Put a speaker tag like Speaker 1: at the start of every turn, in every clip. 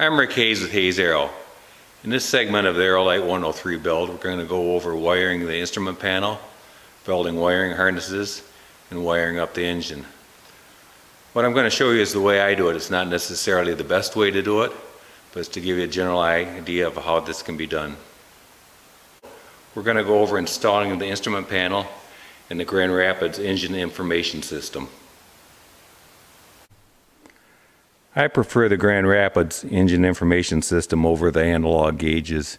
Speaker 1: I'm Rick Hayes with Hayes Aero. In this segment of the Aerolite 103 build, we're going to go over wiring the instrument panel, building wiring harnesses, and wiring up the engine. What I'm going to show you is the way I do it. It's not necessarily the best way to do it, but it's to give you a general idea of how this can be done. We're going to go over installing the instrument panel and the Grand Rapids engine information system. I prefer the Grand Rapids engine information system over the analog gauges.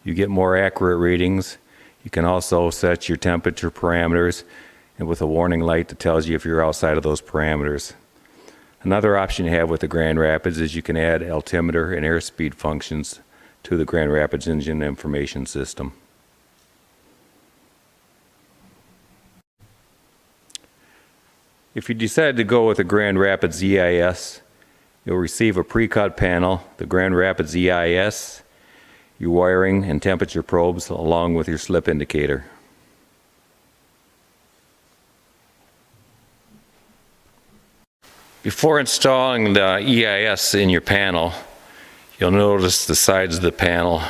Speaker 1: You get more accurate readings. You can also set your temperature parameters and with a warning light that tells you if you're outside of those parameters. Another option you have with the Grand Rapids is you can add altimeter and airspeed functions to the Grand Rapids engine information system. If you decide to go with the Grand Rapids EIS, you'll receive a pre-cut panel, the Grand Rapids EIS, your wiring and temperature probes, along with your slip indicator. Before installing the EIS in your panel, you'll notice the sides of the panel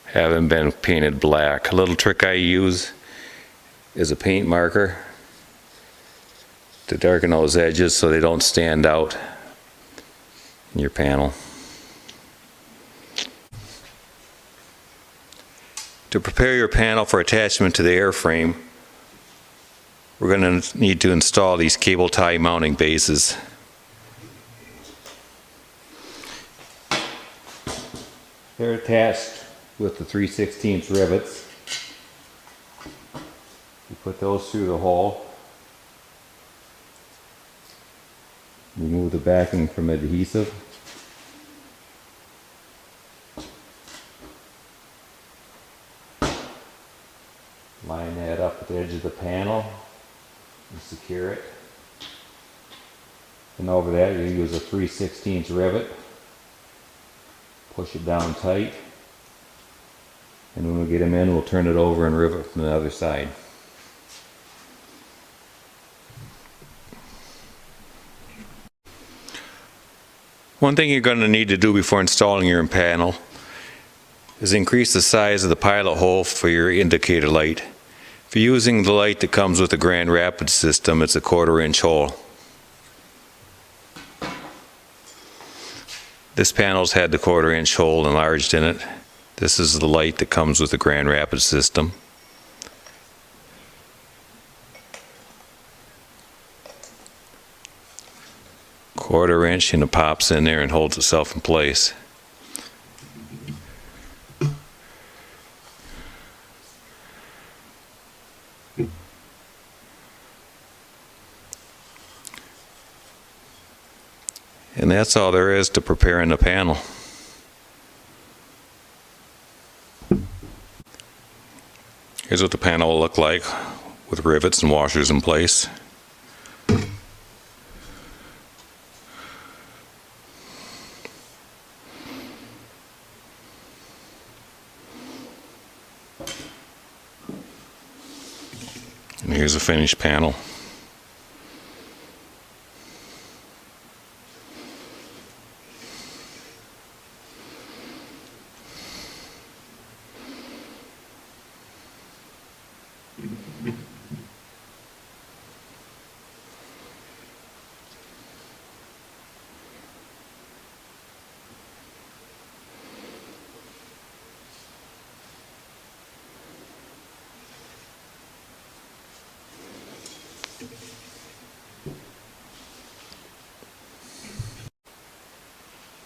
Speaker 1: haven't been painted black. A little trick I use is a paint marker to darken those edges so they don't stand out in your panel. To prepare your panel for attachment to the airframe, we're going to need to install these cable tie mounting bases. They're attached with the 3/16 rivets. You put those through the hole. Remove the backing from adhesive. Line that up at the edge of the panel and secure it. And over that you use a 3/16 rivet. Push it down tight. And when we get them in, we'll turn it over and rivet from the other side. One thing you're going to need to do before installing your panel is increase the size of the pilot hole for your indicator light. If you're using the light that comes with the Grand Rapids system, it's a 1/4 inch hole. This panel's had the 1/4 inch hole enlarged in it. This is the light that comes with the Grand Rapids system. Quarter inch, and it pops in there and holds itself in place. And that's all there is to preparing the panel. Here's what the panel will look like with rivets and washers in place. And here's a finished panel.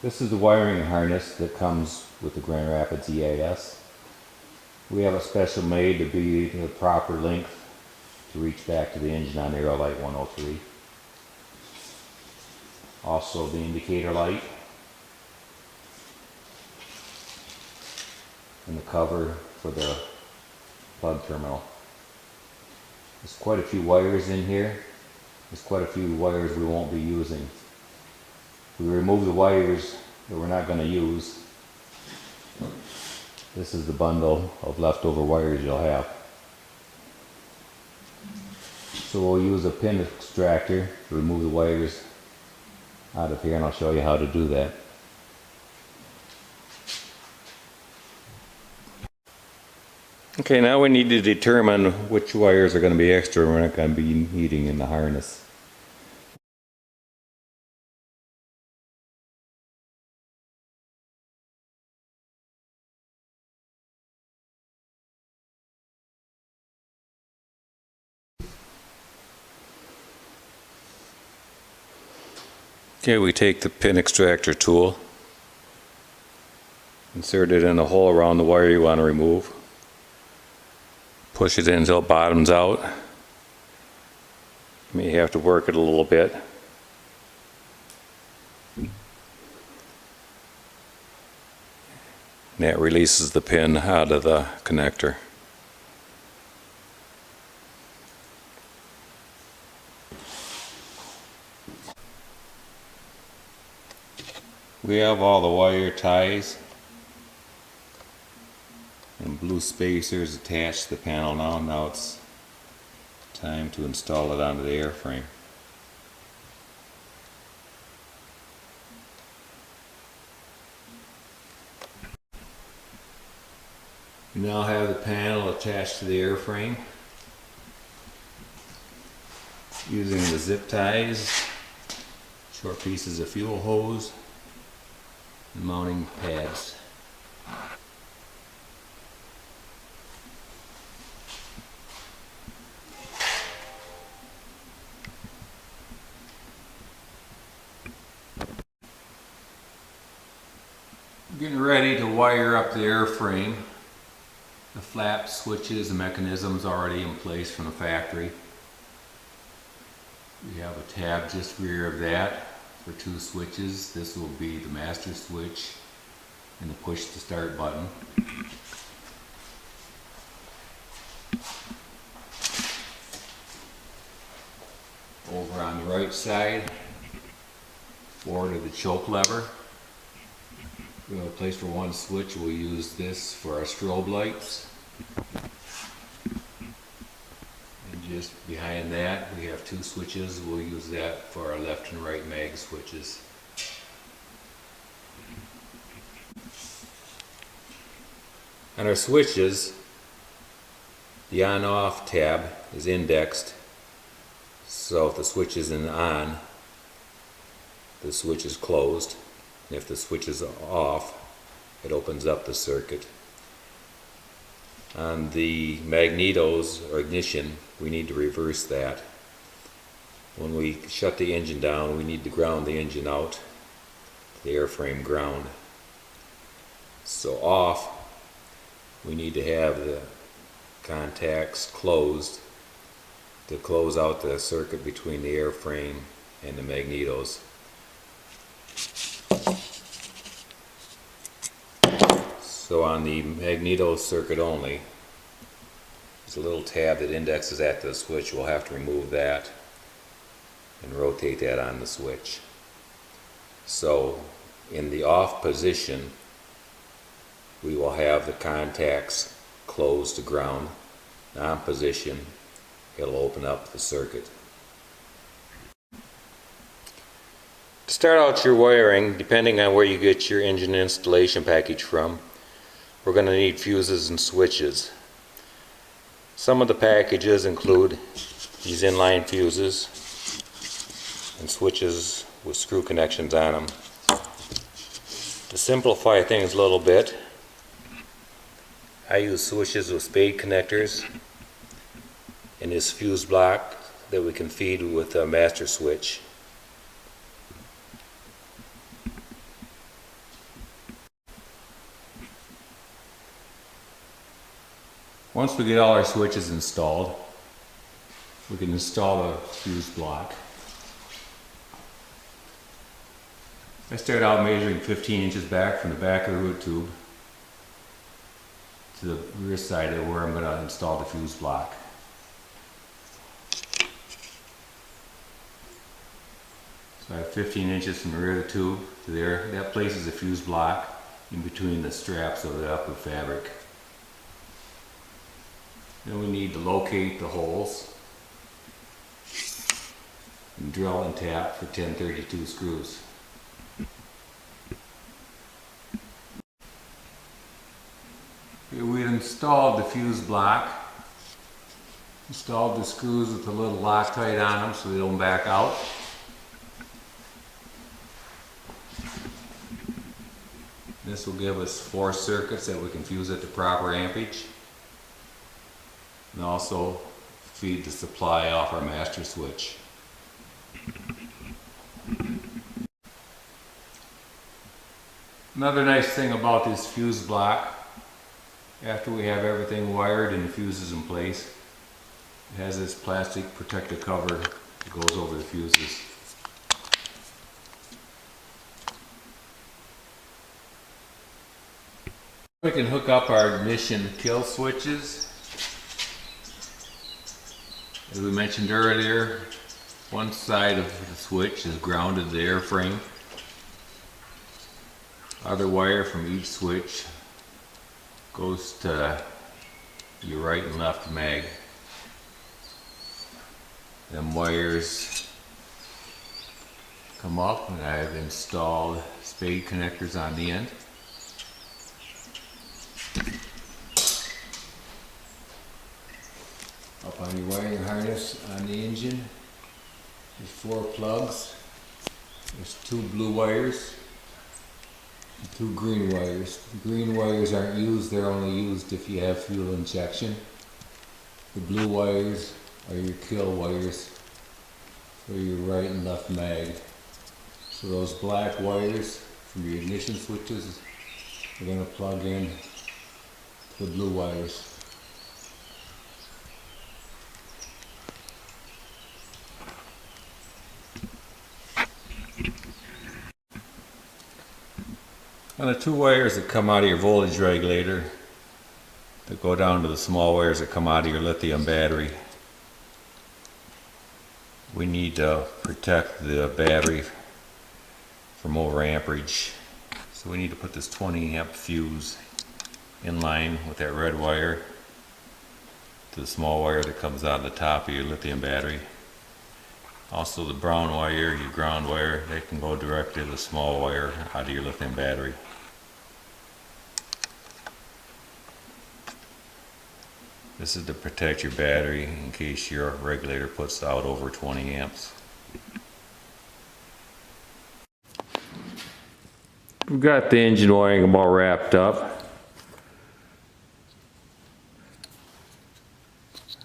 Speaker 1: This is the wiring harness that comes with the Grand Rapids EIS. We have a special made to be the proper length to reach back to the engine on the Aerolite 103. Also the indicator light and the cover for the plug terminal. There's quite a few wires in here. There's quite a few wires we won't be using. We remove the wires that we're not going to use. This is the bundle of leftover wires you'll have. So we'll use a pin extractor to remove the wires out of here, and I'll show you how to do that. Okay, now we need to determine which wires are going to be extra and we're not going to be needing in the harness. Okay, we take the pin extractor tool, insert it in a hole around the wire you want to remove, push it in until it bottoms out. You may have to work it a little bit. And that releases the pin out of the connector. We have all the wire ties and blue spacers attached to the panel now. Now it's time to install it onto the airframe. We now have the panel attached to the airframe using the zip ties, short pieces of fuel hose, and mounting pads. Getting ready to wire up the airframe. The flap switches and mechanisms already in place from the factory. We have a tab just rear of that for 2 switches. This will be the master switch and the push to start button. Over on the right side, forward of the choke lever, we have a place for 1 switch. We'll use this for our strobe lights. And just behind that we have 2 switches. We'll use that for our left and right mag switches. On our switches, the on-off tab is indexed, so if the switch is on, the switch is closed. And if the switch is off, it opens up the circuit. On the magnetos or ignition, we need to reverse that. When we shut the engine down, we need to ground the engine out to the airframe ground. So off, we need to have the contacts closed to close out the circuit between the airframe and the magnetos. So on the magneto circuit only, there's a little tab that indexes at the switch. We'll have to remove that and rotate that on the switch. So in the off position, we will have the contacts closed to ground. On position, it'll open up the circuit. To start out your wiring, depending on where you get your engine installation package from, we're going to need fuses and switches. Some of the packages include these inline fuses and switches with screw connections on them. To simplify things a little bit, I use switches with spade connectors and this fuse block that we can feed with a master switch. Once we get all our switches installed, we can install the fuse block. I start out measuring 15 inches back from the back of the root tube to the rear side of where I'm going to install the fuse block. So I have 15 inches from the rear of the tube to there. That places the fuse block in between the straps of the upper fabric. Then we need to locate the holes and drill and tap for 1032 screws. We installed the fuse block, installed the screws with a little Loctite on them so they don't back out. This will give us 4 circuits that we can fuse at the proper ampage, and also feed the supply off our master switch. Another nice thing about this fuse block, after we have everything wired and the fuses in place, it has this plastic protective cover that goes over the fuses. We can hook up our ignition kill switches. As we mentioned earlier, one side of the switch is grounded to the airframe. Other wire from each switch goes to your right and left mag. Them wires come up, and I've installed spade connectors on the end. Up on your wiring harness on the engine, there's 4 plugs. There's 2 blue wires and 2 green wires. The green wires aren't used, they're only used if you have fuel injection. The blue wires are your kill wires for your right and left mag. So those black wires from your ignition switches are going to plug in to the blue wires. And the 2 wires that come out of your voltage regulator that go down to the small wires that come out of your lithium battery. We need to protect the battery from over amperage. So we need to put this 20 amp fuse in line with that red wire to the small wire that comes out of the top of your lithium battery. Also the brown wire, your ground wire, they can go directly to the small wire out of your lithium battery. This is to protect your battery in case your regulator puts out over 20 amps. We've got the engine wiring about wrapped up.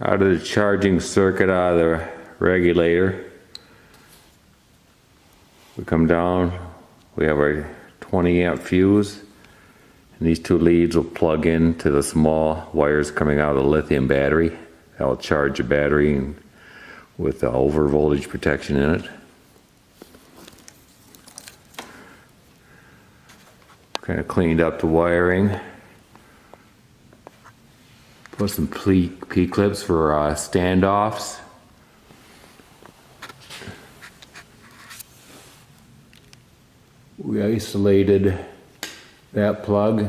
Speaker 1: Out of the charging circuit out of the regulator, we come down, we have our 20 amp fuse, and these 2 leads will plug into the small wires coming out of the lithium battery. That'll charge the battery with the over voltage protection in it. Kind of cleaned up the wiring. Put some P-clips for standoffs. We isolated that plug.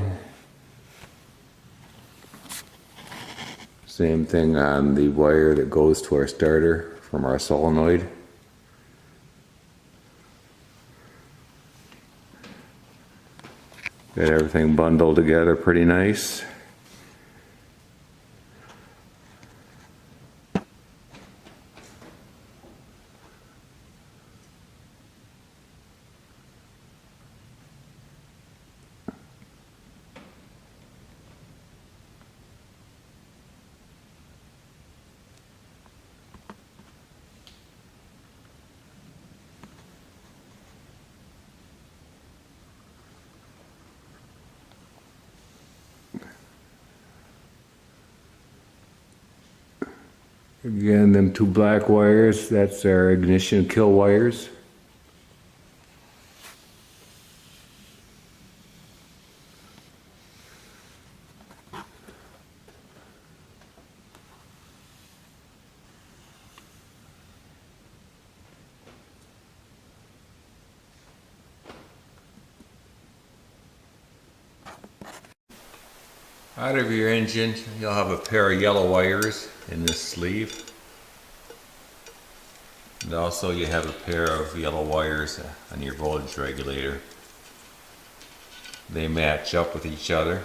Speaker 1: Same thing on the wire that goes to our starter from our solenoid. Got everything bundled together pretty nice. Again, them 2 black wires, that's our ignition kill wires. Out of your engine, you'll have a pair of yellow wires in this sleeve. And also you have a pair of yellow wires on your voltage regulator. They match up with each other.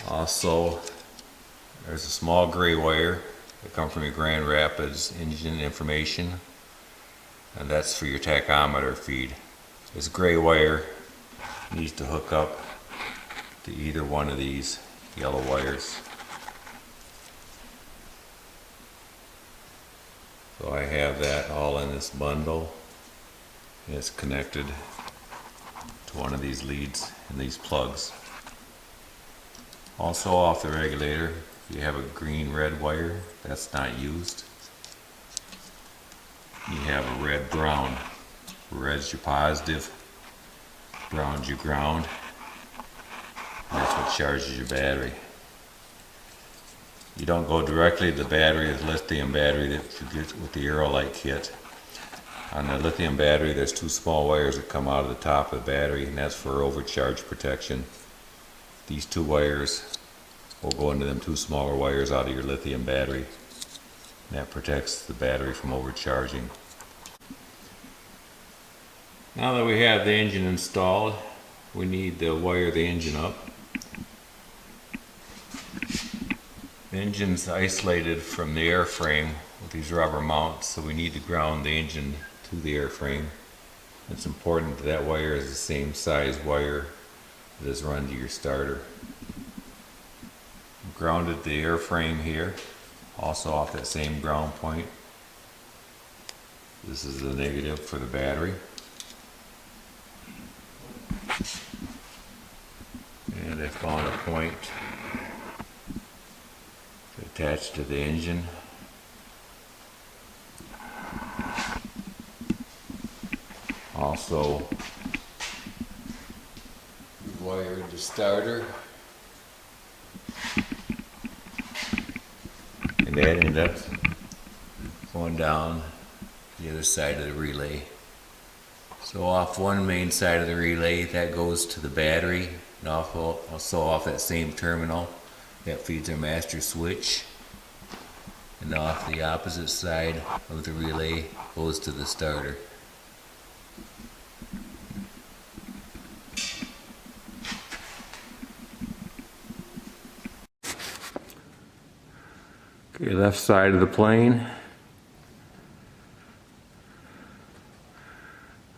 Speaker 1: Also, there's a small gray wire that comes from your Grand Rapids engine information, and that's for your tachometer feed. This gray wire needs to hook up to either one of these yellow wires. So I have that all in this bundle, and it's connected to one of these leads and these plugs. Also off the regulator, you have a green-red wire that's not used. You have a red-brown. Red's your positive, brown's your ground. And that's what charges your battery. You don't go directly to the battery, the lithium battery that you get with the Aerolite kit. On the lithium battery, there's two small wires that come out of the top of the battery, and that's for overcharge protection. These two wires will go into them two smaller wires out of your lithium battery, and that protects the battery from overcharging. Now that we have the engine installed, we need to wire the engine up. The engine's isolated from the airframe with these rubber mounts, so we need to ground the engine to the airframe. It's important that wire is the same size wire that is run to your starter. Grounded the airframe here, also off that same ground point. This is the negative for the battery. And I found a point to attach to the engine. Also wired the starter, and that ended up going down the other side of the relay. So off one main side of the relay, that goes to the battery, and also off that same terminal that feeds our master switch, and off the opposite side of the relay goes to the starter. Okay, left side of the plane,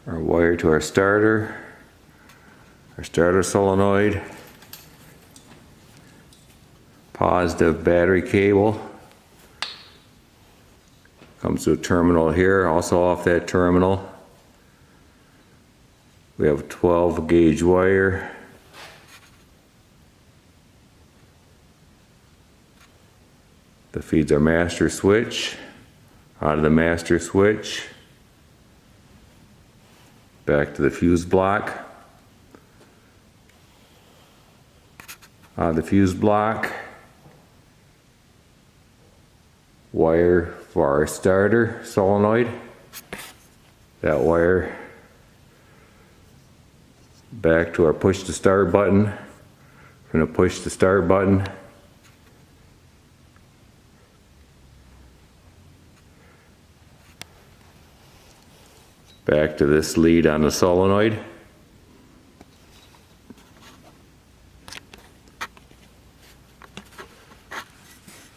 Speaker 1: our wire to our starter solenoid, positive battery cable, comes to a terminal here. Also off that terminal we have a 12 gauge wire, that feeds our master switch. Out of the master switch, back to the fuse block. Out of the fuse block, wire for our starter solenoid. That wire back to our push to start button. We're going to push the start button. Back to this lead on the solenoid.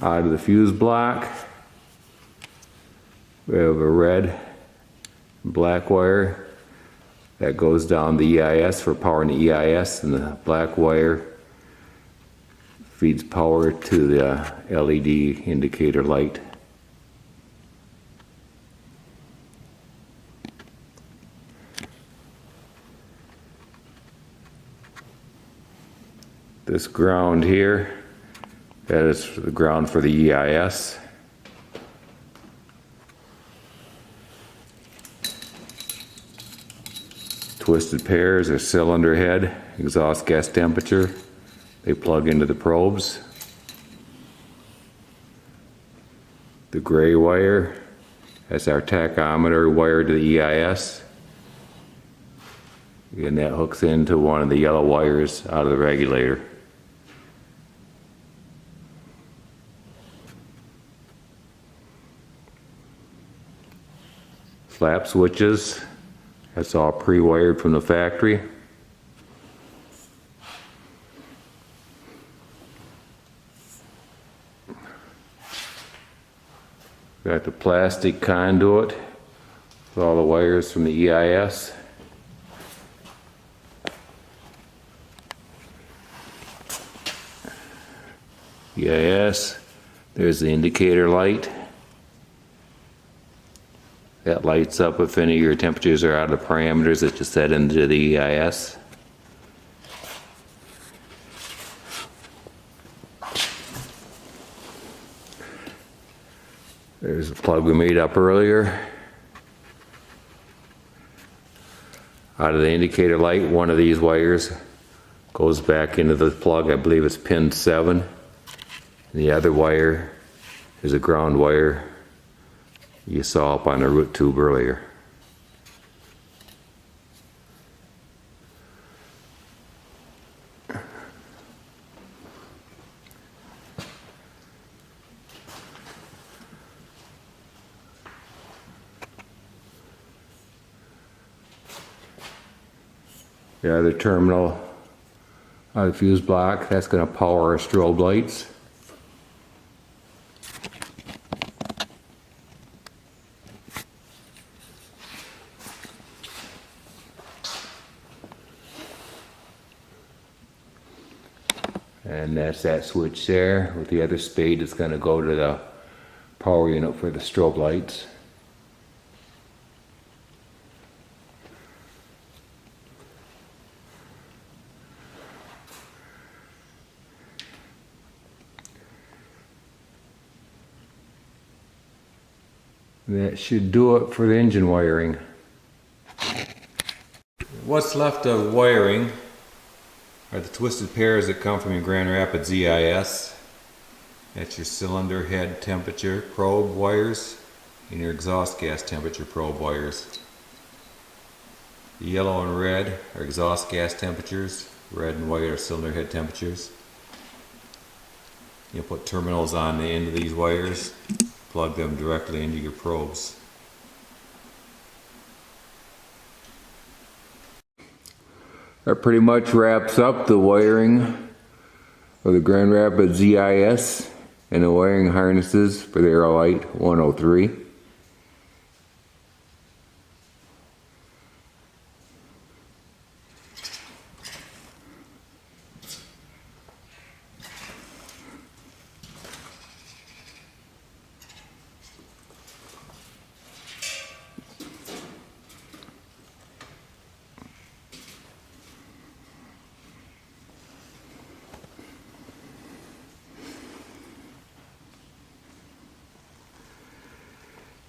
Speaker 1: Out of the fuse block, we have a red and black wire that goes down the EIS for powering the EIS, and the black wire feeds power to the LED indicator light. This ground here, that is the ground for the EIS. Twisted pairs are cylinder head, exhaust gas temperature. They plug into the probes. The gray wire, that's our tachometer wire to the EIS. And that hooks into one of the yellow wires out of the regulator. Flap switches, that's all pre-wired from the factory. Got the plastic conduit with all the wires from the EIS. EIS, there's the indicator light. That lights up if any of your temperatures are out of the parameters that you set into the EIS. There's a plug we made up earlier. Out of the indicator light, one of these wires goes back into the plug. I believe it's pin 7. And the other wire is a ground wire you saw up on the root tube earlier. The other terminal of the fuse block, that's going to power our strobe lights. And that's that switch there. With the other spade, it's going to go to the power unit for the strobe lights. That should do it for the engine wiring. What's left of wiring are the twisted pairs that come from your Grand Rapids EIS. That's your cylinder head temperature probe wires and your exhaust gas temperature probe wires. The yellow and red are exhaust gas temperatures, red and white are cylinder head temperatures. You'll put terminals on the end of these wires, plug them directly into your probes. That pretty much wraps up the wiring of the Grand Rapids EIS and the wiring harnesses for the Aerolite 103.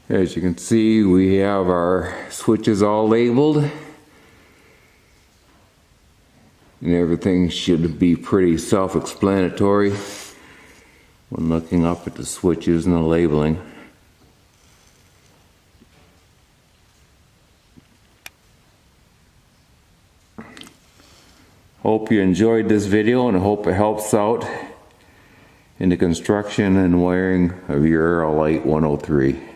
Speaker 1: As you can see, we have our switches all labeled, and everything should be pretty self-explanatory when looking up at the switches and the labeling. Hope you enjoyed this video, and I hope it helps out in the construction and wiring of your Aerolite 103.